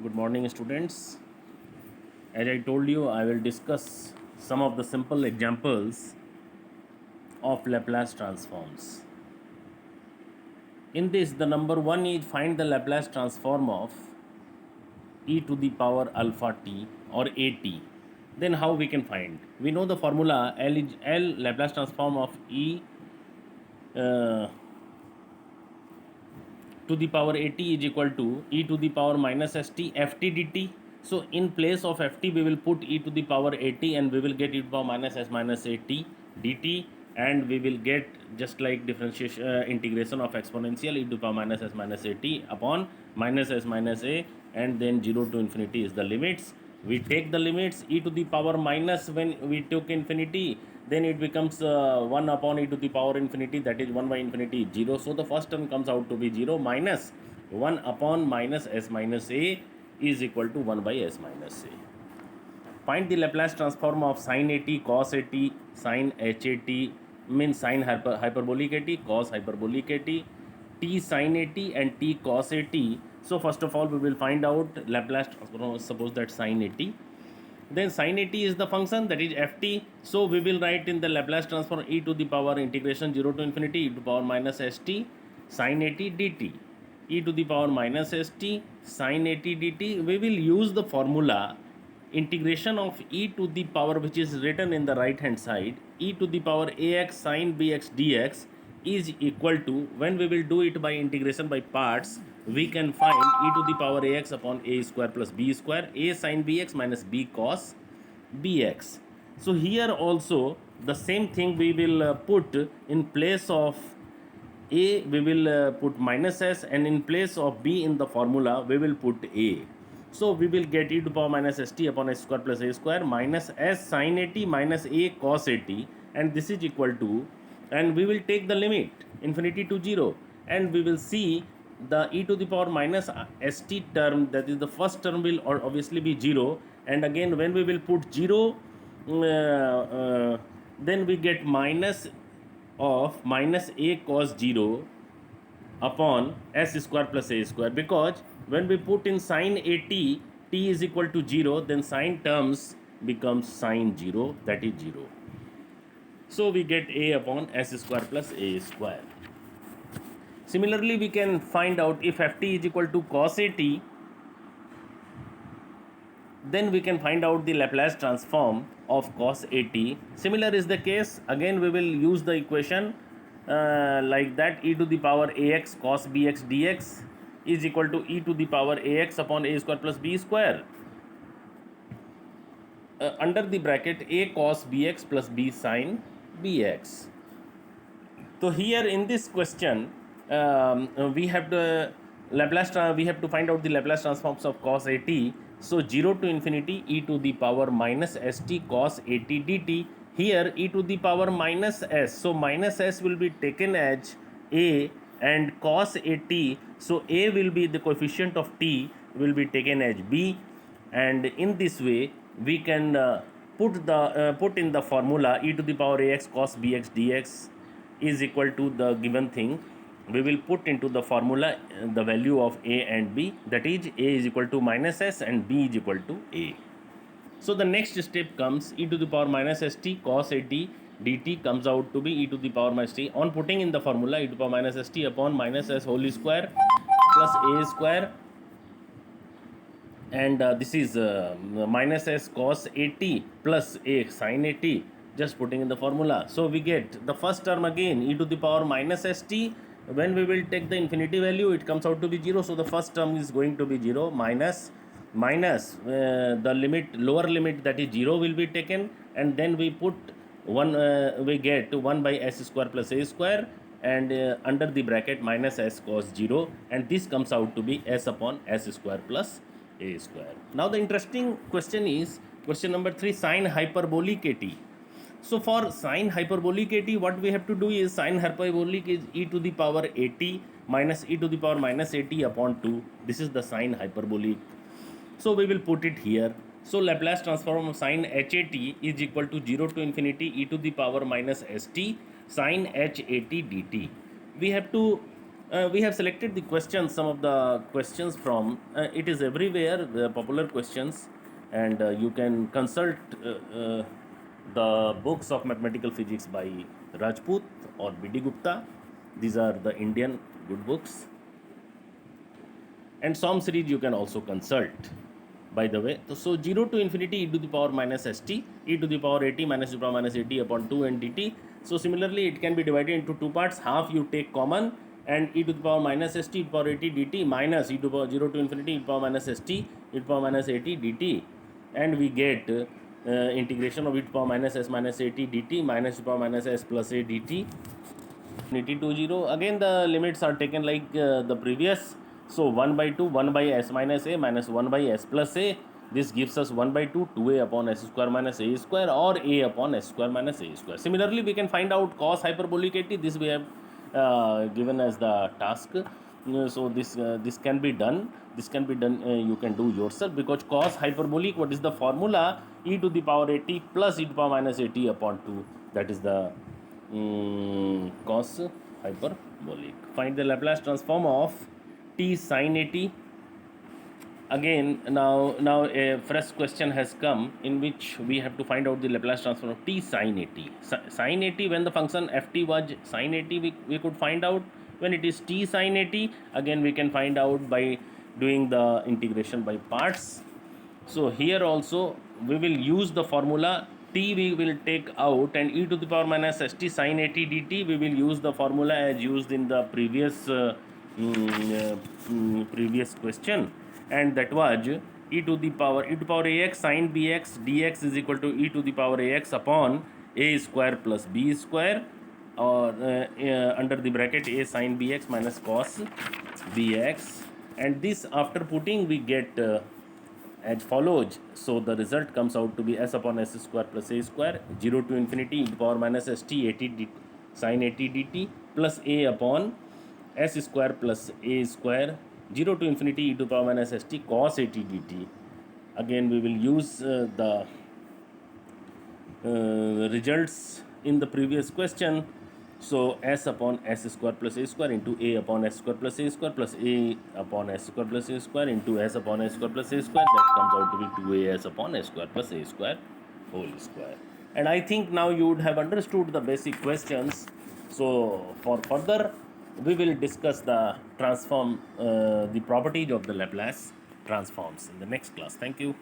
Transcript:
Good morning, students. As I told you, I will discuss some of the simple examples of Laplace transforms. In this, the number one is find the Laplace transform of e to the power alpha t or at. Then how we can find? We know the formula L Laplace transform of e uh, to the power at is equal to e to the power minus st ft dt. So in place of ft we will put e to the power at and we will get e to the power minus s minus at dt, and we will get just like differentiation integration of exponential e to the power minus s minus at upon minus s minus a, and then 0 to infinity is the limits. We take the limits e to the power minus, when we took infinity then it becomes 1 upon e to the power infinity, that is 1 by infinity is 0. So the first term comes out to be 0 minus 1 upon minus s minus a is equal to 1 by s minus a. Find the Laplace transform of sin at, cos at, sin hat, means sin hyperbolic at, cos hyperbolic at, t sin at and t cos at. So first of all we will find out Laplace transform. Suppose that sin at, then sin at is the function, that is ft. So we will write in the Laplace transform e to the power integration 0 to infinity e to the power minus st sin at dt, e to the power minus st sin at dt. We will use the formula integration of e to the power, which is written in the right hand side, e to the power ax sin bx dx is equal to, when we will do it by integration by parts, we can find e to the power ax upon a square plus b square, a sin bx minus b cos bx. So here also the same thing we will put in place of a, we will put minus s, and in place of b in the formula we will put a. So we will get e to the power minus st upon s square plus a square minus s sin at minus a cos at, and this is equal to, and we will take the limit infinity to 0, and we will see the e to the power minus st term, that is the first term, will obviously be 0, and again when we will put 0 then we get minus of minus a cos 0 upon s square plus a square, because when we put in sin at t is equal to 0, then sin terms becomes sin 0, that is 0. So we get a upon s square plus a square. Similarly, we can find out if ft is equal to cos at, then we can find out the Laplace transform of cos at. Similar is the case, again we will use the equation like that, e to the power ax cos bx dx is equal to e to the power ax upon a square plus b square, under the bracket a cos bx plus b sin bx. So here in this question, we have the we have to find out the Laplace transforms of cos at. So 0 to infinity e to the power minus st cos at dt. Here e to the power minus s, so minus s will be taken as a, and cos at, so a will be the coefficient of t, will be taken as b, and in this way we can put in the formula e to the power ax cos bx dx is equal to the given thing. We will put into the formula the value of a and b, that is a is equal to minus s and b is equal to a. So the next step comes e to the power minus st cos at dt comes out to be e to the power minus t. On putting in the formula, e to the power minus st upon minus s whole square plus a square, and this is minus s cos at plus a sin at, just putting in the formula. So we get the first term again e to the power minus st, when we will take the infinity value it comes out to be 0, so the first term is going to be 0 minus the limit, lower limit, that is 0 will be taken, and then we put 1, we get 1 by s square plus a square, and under the bracket minus s cos 0, and this comes out to be s upon s square plus a square. Now the interesting question is question number 3, sin hyperbolic at. So for sin hyperbolic at, what we have to do is sin hyperbolic is e to the power at minus e to the power minus at upon 2. This is the sin hyperbolic. So we will put it here. So Laplace transform of sin hat is equal to 0 to infinity e to the power minus st sin hat dt. We have to We have selected the questions, some of the questions from, it is everywhere, the popular questions, and you can consult the books of mathematical physics by Rajput or B.D. Gupta. These are the Indian good books. And SOM series you can also consult, by the way. So 0 to infinity e to the power minus st, e to the power at minus e to the power minus at upon 2 and dt. So similarly it can be divided into two parts. Half you take common, and e to the power minus st e to the power at dt minus e to the power 0 to infinity e to the power minus st e to the power minus at dt, and we get integration of e to the power minus s minus at dt minus e to the power minus s plus a dt infinity to 0. Again the limits are taken like the previous. So 1 by 2 1 by s minus a minus 1 by s plus a, this gives us 1 by 2 2a upon s square minus a square, or a upon s square minus a square. Similarly we can find out cos hyperbolic at, this we have given as the task. So this can be done, you can do yourself, because cos hyperbolic, what is the formula? E to the power at plus e to the power minus at upon 2, that is the cos hyperbolic. Find the Laplace transform of t sin at. Again, now a fresh question has come in which we have to find out the Laplace transform of t sin at. Sin at, when the function ft was sin at, we could find out. When it is t sin at, again we can find out by doing the integration by parts. So here also we will use the formula. T we will take out, and e to the power minus st sin at dt, we will use the formula as used in the previous question, and that was e to the power ax sin bx dx is equal to e to the power ax upon a square plus b square, or under the bracket a sin bx minus cos bx, and this after putting we get as follows. So the result comes out to be s upon s square plus a square, 0 to infinity e to the power minus st at sin at dt plus a upon s square plus a square, 0 to infinity e to the power minus st cos at dt. Again we will use the results in the previous question. So s upon s square plus a square into a upon s square plus a square plus a upon s square plus a square into s upon s square plus a square, that comes out to be 2as upon s square plus a square whole square. And I think now you would have understood the basic questions. So for further we will discuss the transform, the properties of the Laplace transforms in the next class. Thank you.